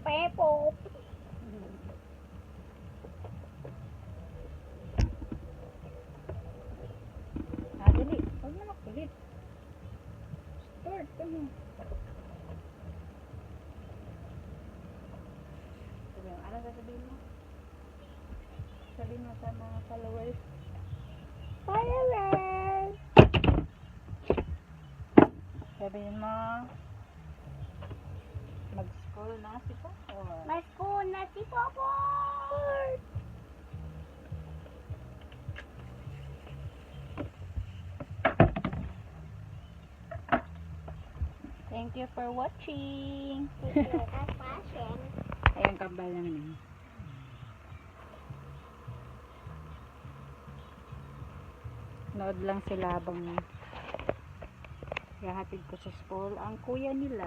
Pepo. Dali. Huwag mo makulit. Start ka mo. Ano sasabihin mo? Sabihin mo sa mga followers. Followers. Sabihin mo, mag-school na si Popor. Mag-school na si Popor. Thank you for watching. Fashion. Ayan, kambal naman. Nood lang sila habang yahatid ko sa school ang kuya nila.